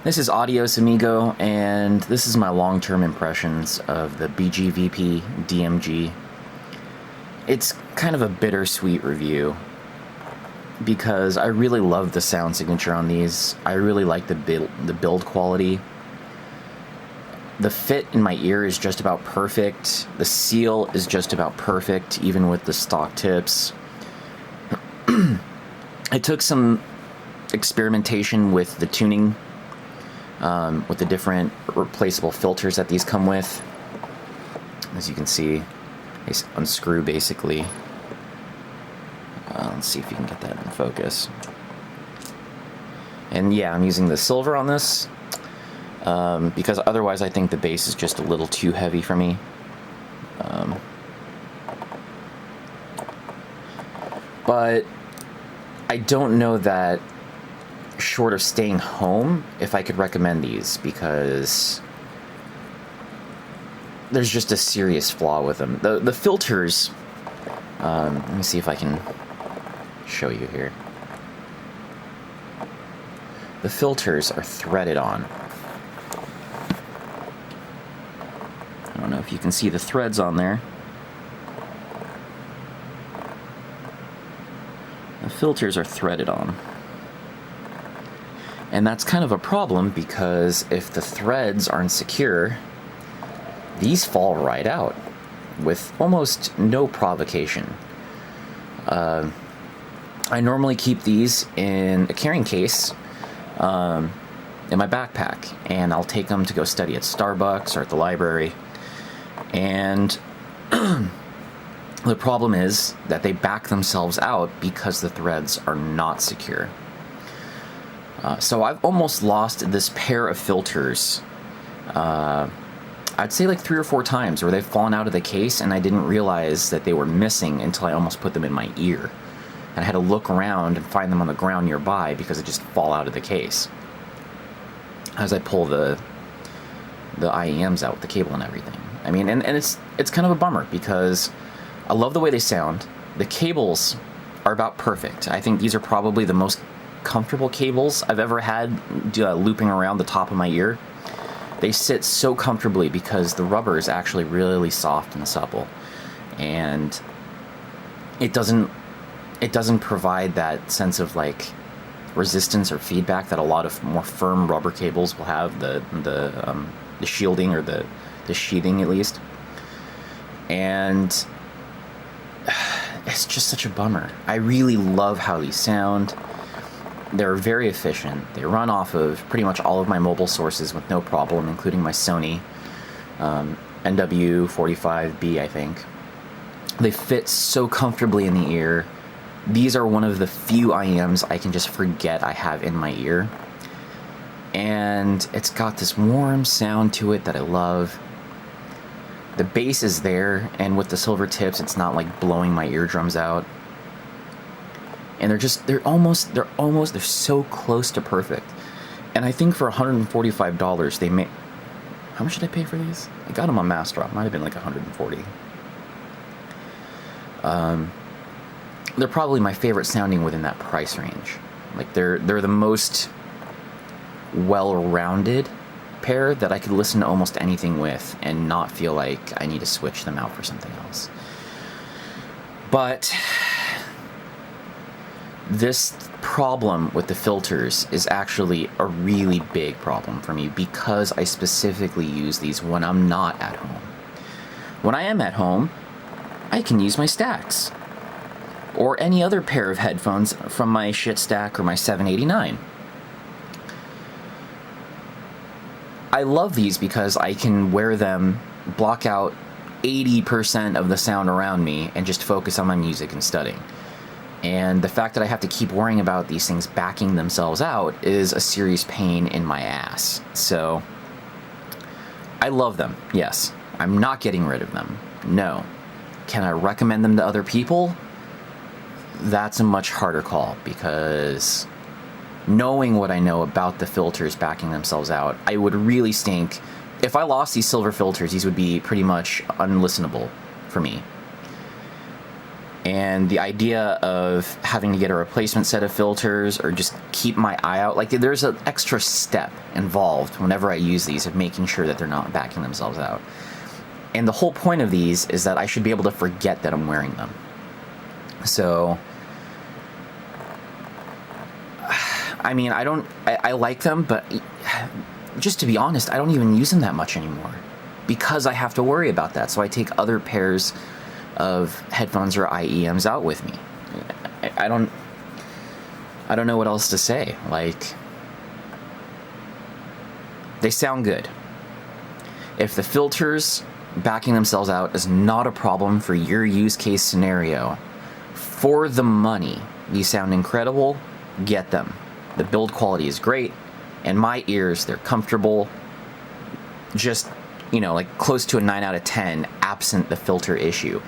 This is Adios Amigo, and this is my long-term impressions of the BGVP DMG. It's kind of a bittersweet review because I really love the sound signature on these. I really like the build quality. The fit in my ear is just about perfect. The seal is just about perfect, even with the stock tips. I took some experimentation with the tuning, with the different replaceable filters that these come with. As you can see, they unscrew basically. Let's see if you can get that in focus. And yeah, I'm using the silver on this because otherwise I think the bass is just a little too heavy for me. But I don't know that, short of staying home, if I could recommend these, because there's just a serious flaw with them. The filters, let me see if I can show you here. The filters are threaded on. I don't know if you can see the threads on there. The filters are threaded on. And that's kind of a problem because if the threads aren't secure, these fall right out with almost no provocation. I normally keep these in a carrying case in my backpack, and I'll take them to go study at Starbucks or at the library. And the problem is that they back themselves out because the threads are not secure. So I've almost lost this pair of filters, I'd say like 3 or 4 times, where they've fallen out of the case and I didn't realize that they were missing until I almost put them in my ear. And I had to look around and find them on the ground nearby because they just fall out of the case as I pull the IEMs out with the cable and everything. I mean, and it's kind of a bummer because I love the way they sound. The cables are about perfect. I think these are probably the most comfortable cables I've ever had looping around the top of my ear. They sit so comfortably because the rubber is actually really soft and supple, and it doesn't provide that sense of like resistance or feedback that a lot of more firm rubber cables will have, the shielding or the sheathing at least. And it's just such a bummer. I really love how these sound. They're very efficient. They run off of pretty much all of my mobile sources with no problem, including my Sony NW45B, I think. They fit so comfortably in the ear. These are one of the few IEMs I can just forget I have in my ear. And it's got this warm sound to it that I love. The bass is there, and with the silver tips, it's not like blowing my eardrums out. And they're so close to perfect. And I think for $145, they may... How much did I pay for these? I got them on Mass Drop. Might have been like $140. They're probably my favorite sounding within that price range. Like they're the most well-rounded pair that I could listen to almost anything with and not feel like I need to switch them out for something else. But this problem with the filters is actually a really big problem for me because I specifically use these when I'm not at home. When I am at home, I can use my Stacks or any other pair of headphones from my shit stack or my 789. I love these because I can wear them, block out 80% of the sound around me, and just focus on my music and studying. And the fact that I have to keep worrying about these things backing themselves out is a serious pain in my ass. So, I love them, yes. I'm not getting rid of them, no. Can I recommend them to other people? That's a much harder call because knowing what I know about the filters backing themselves out, I would really stink. If I lost these silver filters, these would be pretty much unlistenable for me. And the idea of having to get a replacement set of filters or just keep my eye out, like there's an extra step involved whenever I use these of making sure that they're not backing themselves out. And the whole point of these is that I should be able to forget that I'm wearing them. So, I mean, I like them, but just to be honest, I don't even use them that much anymore because I have to worry about that. So I take other pairs of headphones or IEMs out with me. I don't know what else to say. Like, they sound good. If the filters backing themselves out is not a problem for your use case scenario, for the money, these sound incredible, get them. The build quality is great, and my ears, they're comfortable, just, you know, like close to a 9 out of 10, absent the filter issue.